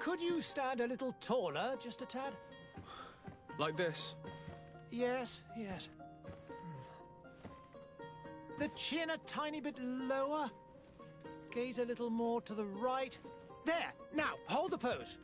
Could you stand a little taller, just a tad? Like this? Yes, yes. The chin a tiny bit lower. Gaze a little more to the right. There! Now, hold the pose.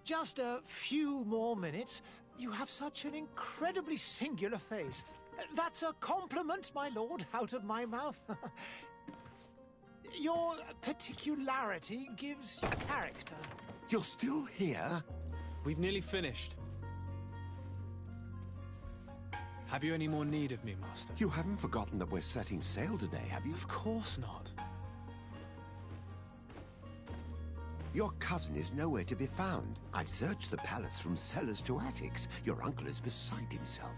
Just a few more minutes. You have such an incredibly singular face. That's a compliment, my lord, out of my mouth. Your particularity gives you character. You're still here? We've nearly finished. Have you any more need of me, Master? You haven't forgotten that we're setting sail today, have you? Of course not. Your cousin is nowhere to be found. I've searched the palace from cellars to attics. Your uncle is beside himself.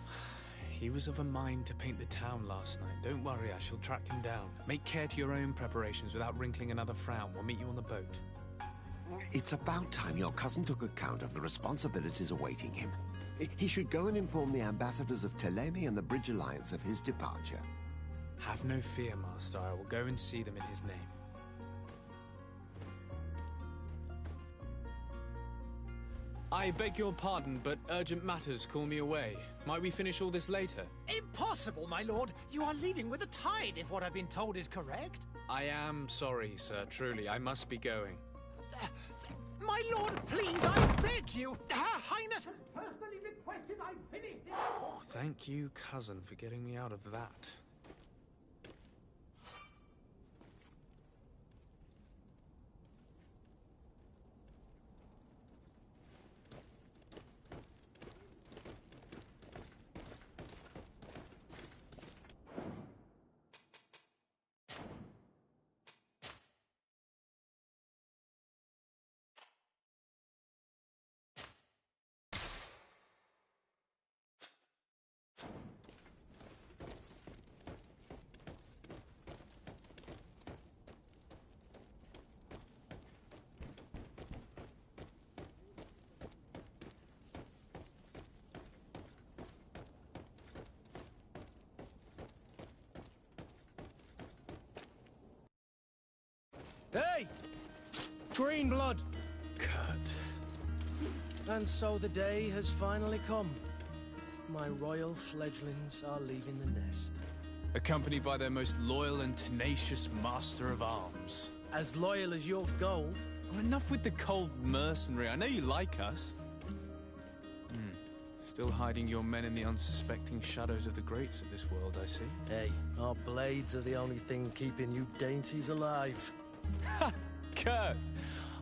He was of a mind to paint the town last night. Don't worry, I shall track him down. Make care to your own preparations without wrinkling another frown. We'll meet you on the boat. It's about time your cousin took account of the responsibilities awaiting him. He should go and inform the ambassadors of Telemi and the Bridge Alliance of his departure. Have no fear, Master. I will go and see them in his name. I beg your pardon, but urgent matters call me away. Might we finish all this later? Impossible, my lord. You are leaving with the tide, if what I've been told is correct. I am sorry, sir. Truly, I must be going. My lord, please, I beg you. Her Highness has personally requested I finish this. Thank you, cousin, for getting me out of that. Hey! Green blood! Kurt. And so the day has finally come. My royal fledglings are leaving the nest. Accompanied by their most loyal and tenacious master of arms. As loyal as your gold. Oh, enough with the cold mercenary. I know you like us. Still hiding your men in the unsuspecting shadows of the greats of this world, I see. Hey, our blades are the only thing keeping you dainties alive. Ha! Kurt!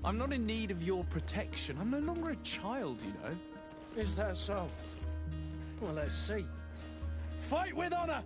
I'm not in need of your protection. I'm no longer a child, you know. Is that so? Well, let's see. Fight with honor!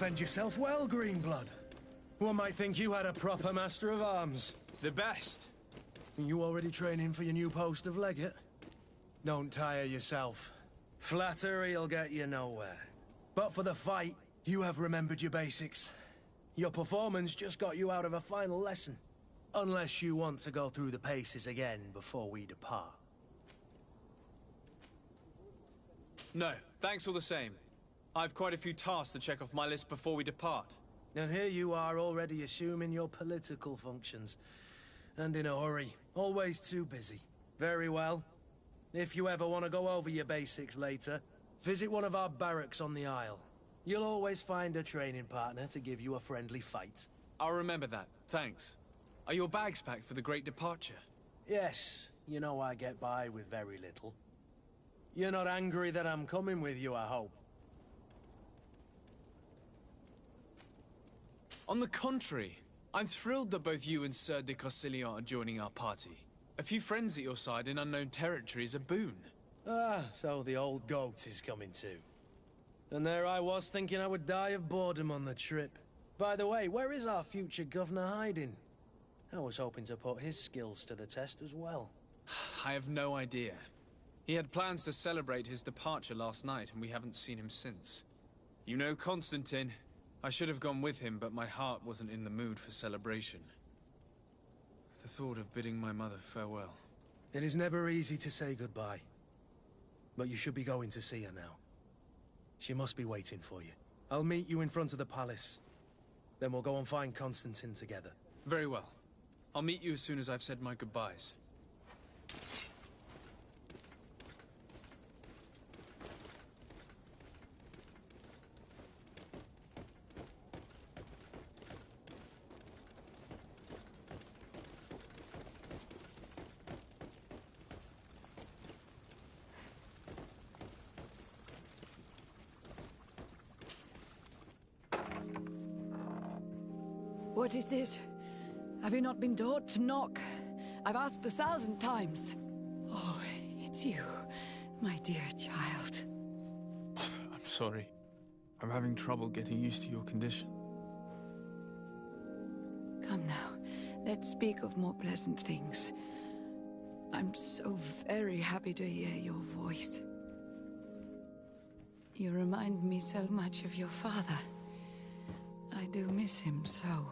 defend yourself well, Greenblood. One might think you had a proper master of arms. The best. You already training for your new post of legate? Don't tire yourself. Flattery'll get you nowhere. But for the fight, you have remembered your basics. Your performance just got you out of a final lesson. Unless you want to go through the paces again before we depart. No, thanks all the same. I've quite a few tasks to check off my list before we depart. And here you are already assuming your political functions. And in a hurry. Always too busy. Very well. If you ever want to go over your basics later, visit one of our barracks on the Isle. You'll always find a training partner to give you a friendly fight. I'll remember that, thanks. Are your bags packed for the great departure? Yes, you know I get by with very little. You're not angry that I'm coming with you, I hope. On the contrary, I'm thrilled that both you and Sir de Corsillon are joining our party. A few friends at your side in unknown territory is a boon. Ah, so the old goat is coming too. And there I was thinking I would die of boredom on the trip. By the way, where is our future governor hiding? I was hoping to put his skills to the test as well. I have no idea. He had plans to celebrate his departure last night, and we haven't seen him since. You know Constantine. I should have gone with him, but my heart wasn't in the mood for celebration. The thought of bidding my mother farewell. It is never easy to say goodbye. But you should be going to see her now. She must be waiting for you. I'll meet you in front of the palace. Then we'll go and find Constantine together. Very well. I'll meet you as soon as I've said my goodbyes. What is this? Have you not been taught to knock? I've asked 1,000 times. Oh, it's you, my dear child. Mother, I'm sorry. I'm having trouble getting used to your condition. Come now, let's speak of more pleasant things. I'm so very happy to hear your voice. You remind me so much of your father. I do miss him so.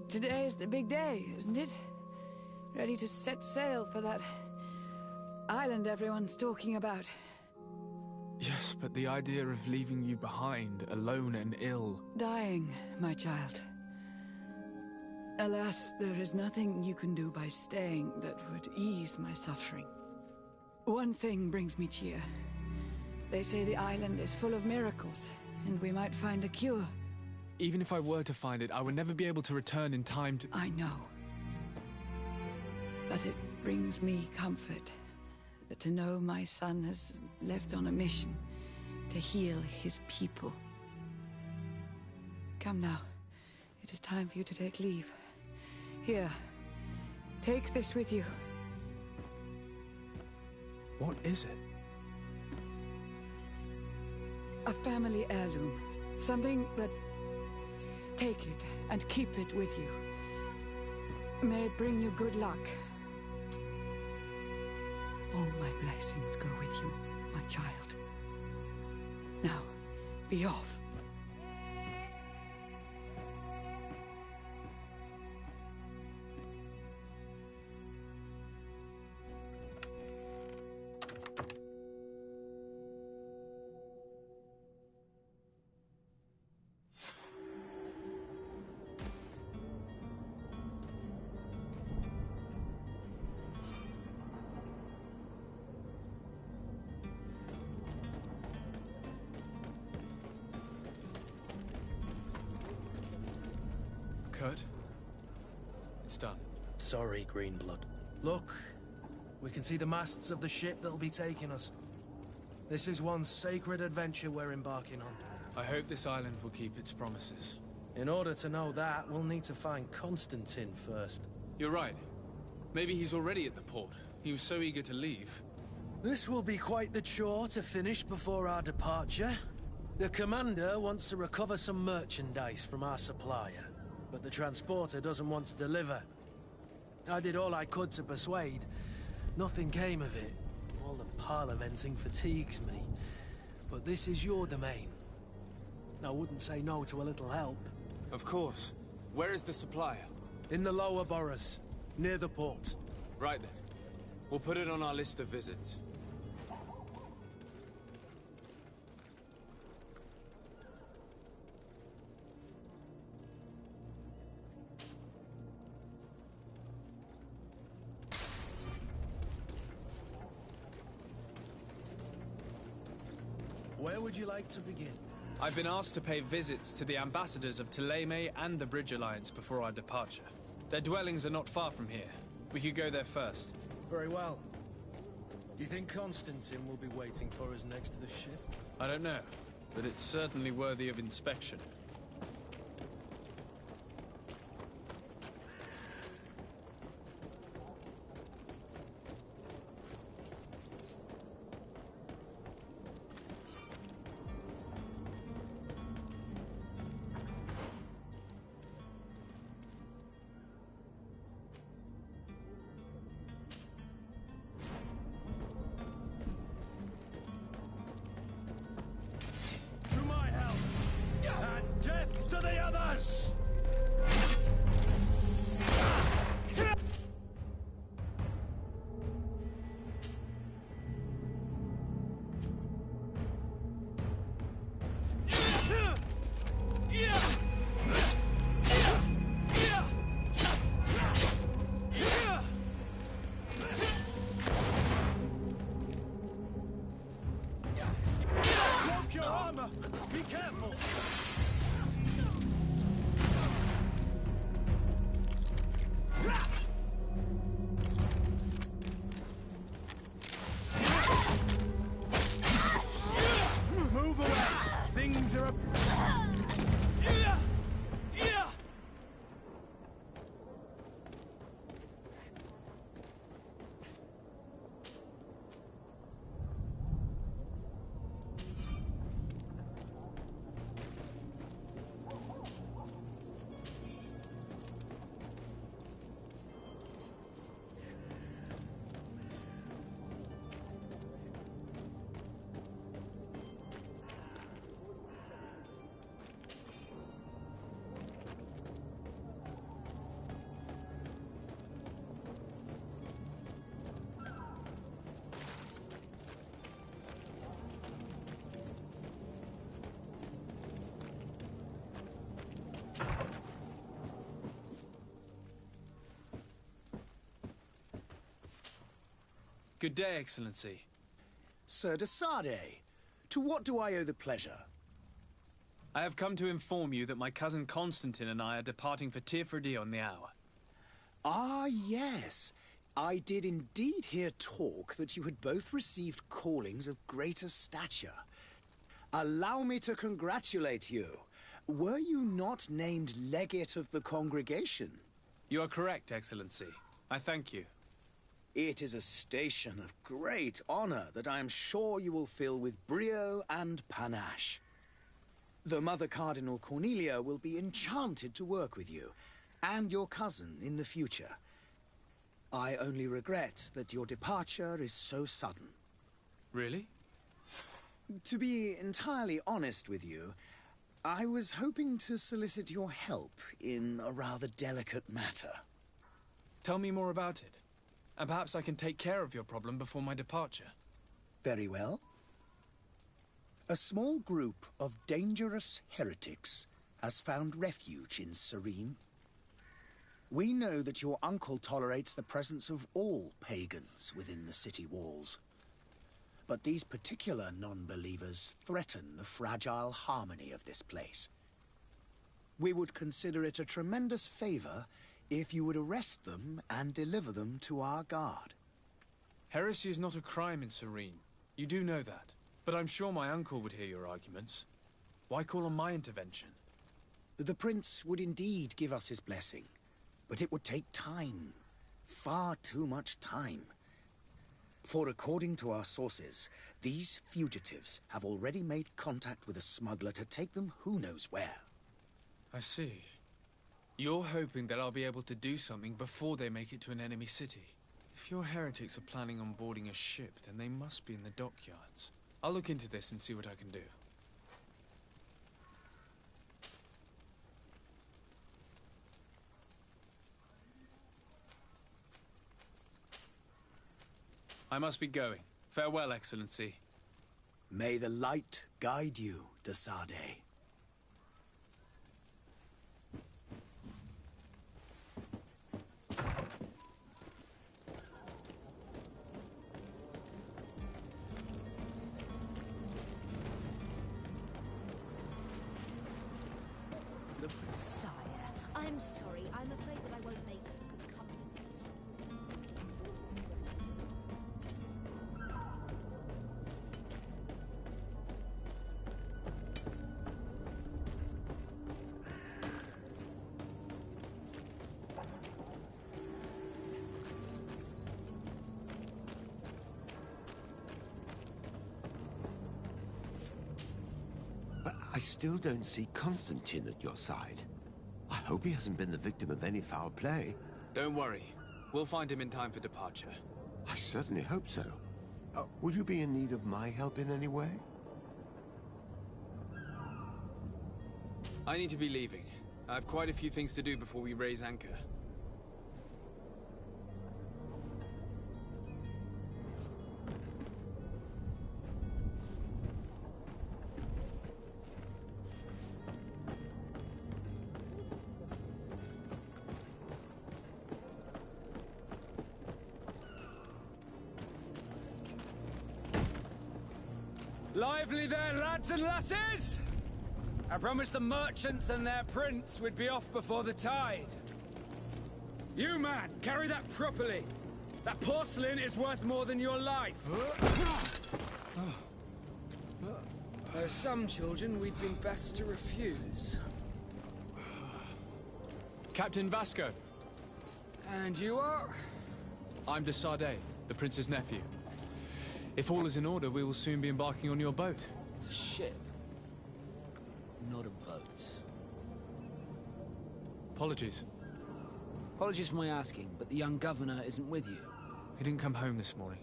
Today is the big day, isn't it? Ready to set sail for that island everyone's talking about. Yes, but the idea of leaving you behind, alone and ill... Dying, my child. Alas, there is nothing you can do by staying that would ease my suffering. One thing brings me cheer. They say the island is full of miracles, and we might find a cure. Even if I were to find it, I would never be able to return in time to... I know. But it brings me comfort to know my son has left on a mission to heal his people. Come now. It is time for you to take leave. Here, take this with you. What is it? A family heirloom. Something that... Take it and keep it with you. May it bring you good luck. All my blessings go with you, my child. Now, be off. Kurt? It's done. Sorry, Greenblood. Look, we can see the masts of the ship that'll be taking us. This is one sacred adventure we're embarking on. I hope this island will keep its promises. In order to know that, we'll need to find Constantine first. You're right. Maybe he's already at the port. He was so eager to leave. This will be quite the chore to finish before our departure. The commander wants to recover some merchandise from our supplier, but the transporter doesn't want to deliver. I did all I could to persuade. Nothing came of it. All the parliamenting fatigues me. But this is your domain. I wouldn't say no to a little help. Of course. Where is the supplier? In the lower boroughs, near the port. Right then. We'll put it on our list of visits. Where would you like to begin? I've been asked to pay visits to the ambassadors of Thélème and the Bridge Alliance before our departure. Their dwellings are not far from here. We could go there first. Very well. Do you think Constantine will be waiting for us next to the ship? I don't know, but it's certainly worthy of inspection. To my help! And death to the others! Cloak your armor! Be careful! Move away! Things are... Good day, Excellency. Sir de Sade, to what do I owe the pleasure? I have come to inform you that my cousin Constantine and I are departing for Tirfredi on the hour. Ah, yes. I did indeed hear talk that you had both received callings of greater stature. Allow me to congratulate you. Were you not named legate of the congregation? You are correct, Excellency. I thank you. It is a station of great honor that I am sure you will fill with brio and panache. The Mother Cardinal Cornelia will be enchanted to work with you, and your cousin in the future. I only regret that your departure is so sudden. Really? To be entirely honest with you, I was hoping to solicit your help in a rather delicate matter. Tell me more about it. And perhaps I can take care of your problem before my departure. Very well. A small group of dangerous heretics has found refuge in Serene. We know that your uncle tolerates the presence of all pagans within the city walls. But these particular non-believers threaten the fragile harmony of this place. We would consider it a tremendous favor if you would arrest them and deliver them to our guard. Heresy is not a crime in Serene. You do know that. But I'm sure my uncle would hear your arguments. Why call on my intervention? The prince would indeed give us his blessing, but it would take time. Far too much time. For according to our sources, these fugitives have already made contact with a smuggler to take them who knows where. I see. You're hoping that I'll be able to do something before they make it to an enemy city. If your heretics are planning on boarding a ship, then they must be in the dockyards. I'll look into this and see what I can do. I must be going. Farewell, Excellency. May the light guide you, Desade. Sire, I'm sorry. I'm afraid that I won't make for good company. But I still don't see Constantine at your side. I hope he hasn't been the victim of any foul play. Don't worry. We'll find him in time for departure. I certainly hope so. Would you be in need of my help in any way? I need to be leaving. I have quite a few things to do before we raise anchor. Lively there, lads and lasses! I promised the merchants and their prince we'd be off before the tide. You, man, carry that properly. That porcelain is worth more than your life. There are some children we'd been best to refuse. Captain Vasco. And you are? I'm Desade, the prince's nephew. If all is in order, we will soon be embarking on your boat. It's a ship, not a boat. Apologies. Apologies for my asking, but the young governor isn't with you. He didn't come home this morning.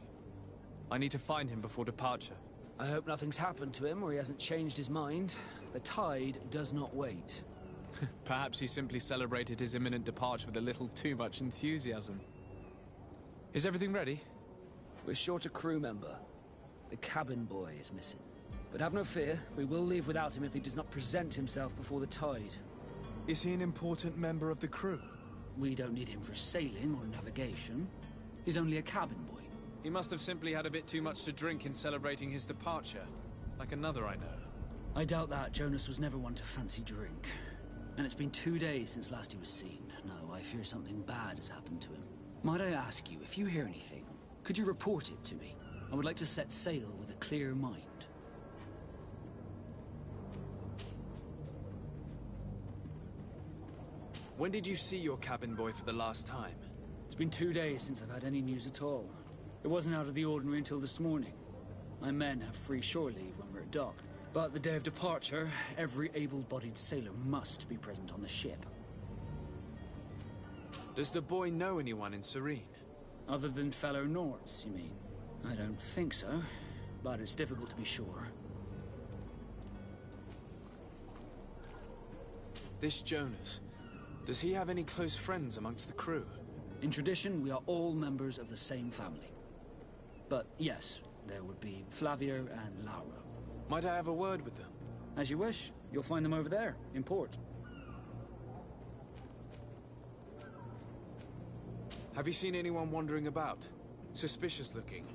I need to find him before departure. I hope nothing's happened to him or he hasn't changed his mind. The tide does not wait. Perhaps he simply celebrated his imminent departure with a little too much enthusiasm. Is everything ready? We're short a crew member. The cabin boy is missing. But have no fear, we will leave without him if he does not present himself before the tide. Is he an important member of the crew? We don't need him for sailing or navigation. He's only a cabin boy. He must have simply had a bit too much to drink in celebrating his departure. Like another I know. I doubt that. Jonas was never one to fancy drink. And it's been 2 days since last he was seen. No, I fear something bad has happened to him. Might I ask you, if you hear anything, could you report it to me? I would like to set sail with a clear mind. When did you see your cabin boy for the last time? It's been 2 days since I've had any news at all. It wasn't out of the ordinary until this morning. My men have free shore leave when we're at dock. But the day of departure, every able-bodied sailor must be present on the ship. Does the boy know anyone in Serene? Other than fellow Nords, you mean? I don't think so, but it's difficult to be sure. This Jonas, does he have any close friends amongst the crew? In tradition, we are all members of the same family. But yes, there would be Flavio and Lauro. Might I have a word with them? As you wish. You'll find them over there, in port. Have you seen anyone wandering about? Suspicious looking?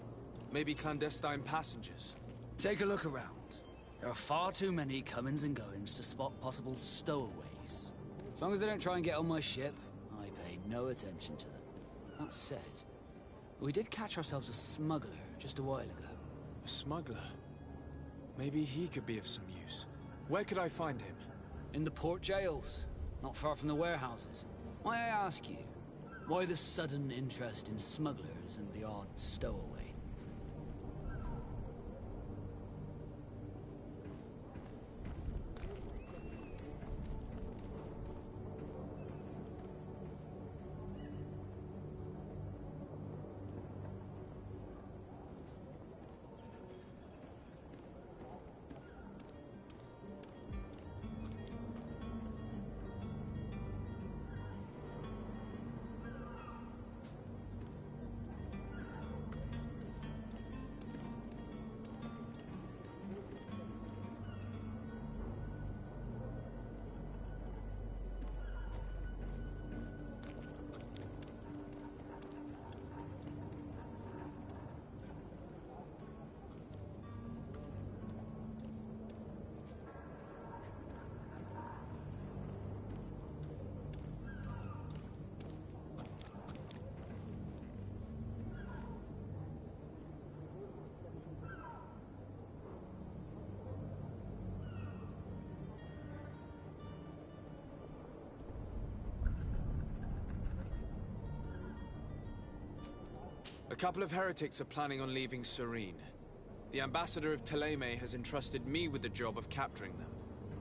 Maybe clandestine passengers? Take a look around. There are far too many comings and goings to spot possible stowaways. As long as they don't try and get on my ship, I pay no attention to them. That said, we did catch ourselves a smuggler just a while ago. A smuggler? Maybe he could be of some use. Where could I find him? In the port jails, not far from the warehouses. May I ask you, why the sudden interest in smugglers and the odd stowaway? A couple of heretics are planning on leaving Serene. The ambassador of Thélème has entrusted me with the job of capturing them.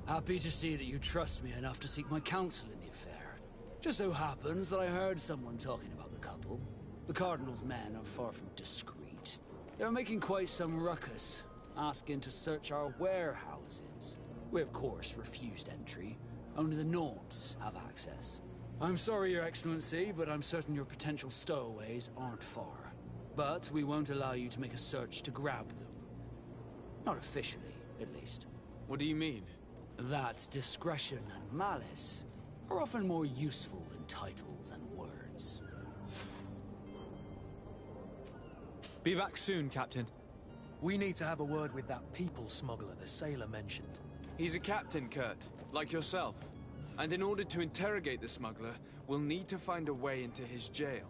Happy to see that you trust me enough to seek my counsel in the affair. Just so happens that I heard someone talking about the couple. The Cardinal's men are far from discreet. They're making quite some ruckus, asking to search our warehouses. We, of course, refused entry. Only the Nords have access. I'm sorry, Your Excellency, but I'm certain your potential stowaways aren't far. But we won't allow you to make a search to grab them. Not officially, at least. What do you mean? That discretion and malice are often more useful than titles and words. Be back soon, Captain. We need to have a word with that people smuggler the sailor mentioned. He's a captain, Kurt, like yourself. And in order to interrogate the smuggler, we'll need to find a way into his jail.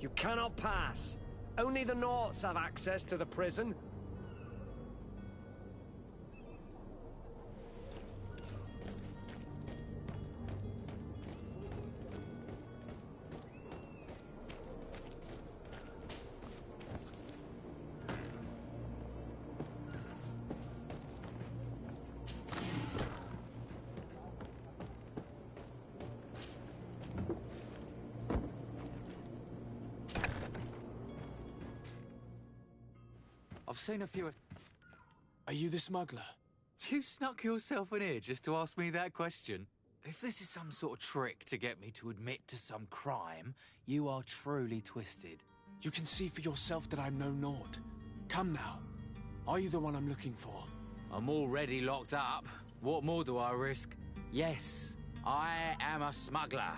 You cannot pass. Only the Nords have access to the prison. I've seen a few... Are you the smuggler? You snuck yourself in here just to ask me that question? If this is some sort of trick to get me to admit to some crime, you are truly twisted. You can see for yourself that I'm no Nord. Come now. Are you the one I'm looking for? I'm already locked up. What more do I risk? Yes, I am a smuggler.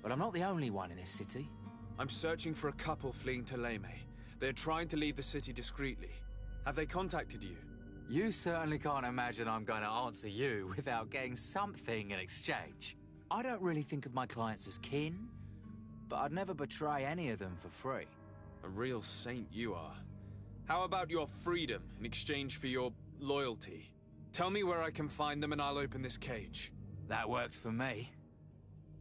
But I'm not the only one in this city. I'm searching for a couple fleeing Thélème. They're trying to leave the city discreetly. Have they contacted you? You certainly can't imagine I'm going to answer you without getting something in exchange. I don't really think of my clients as kin, but I'd never betray any of them for free. A real saint you are. How about your freedom in exchange for your loyalty? Tell me where I can find them and I'll open this cage. That works for me.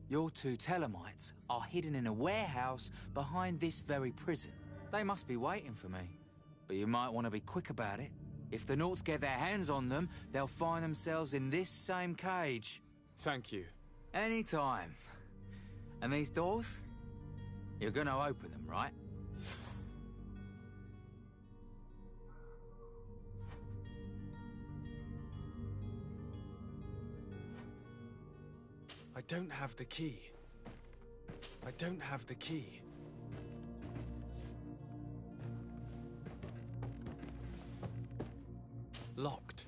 Your two Thelemites are hidden in a warehouse behind this very prison. They must be waiting for me. But you might want to be quick about it. If the Nords get their hands on them, they'll find themselves in this same cage. Thank you. Anytime. And these doors? You're gonna open them, right? I don't have the key. I don't have the key. Locked.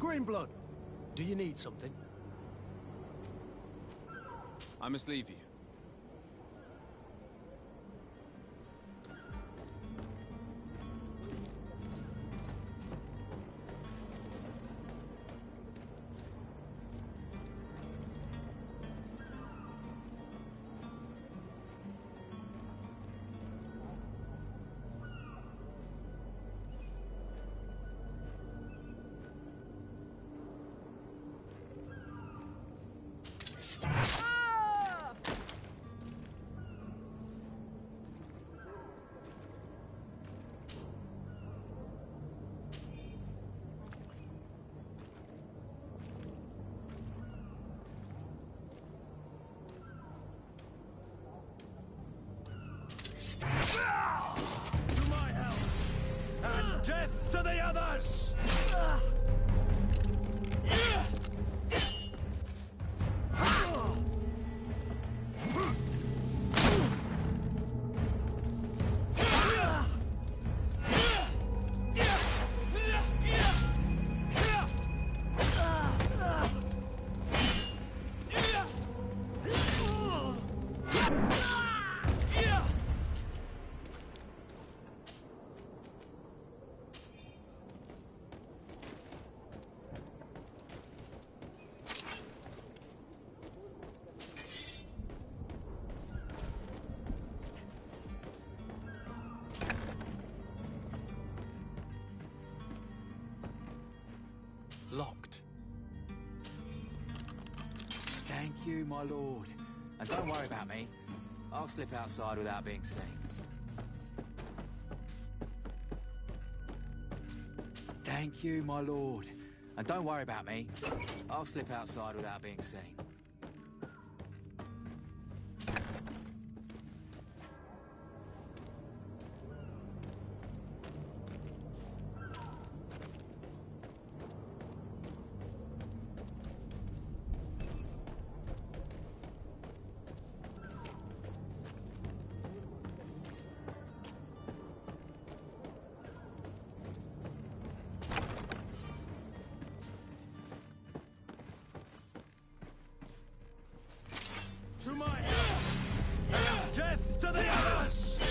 Greenblood, do you need something? I must leave you. To my help! And death to the others! Locked. Thank you, my lord. And don't worry about me. I'll slip outside without being seen. Thank you, my lord. And don't worry about me. I'll slip outside without being seen. To my help! And death to the others!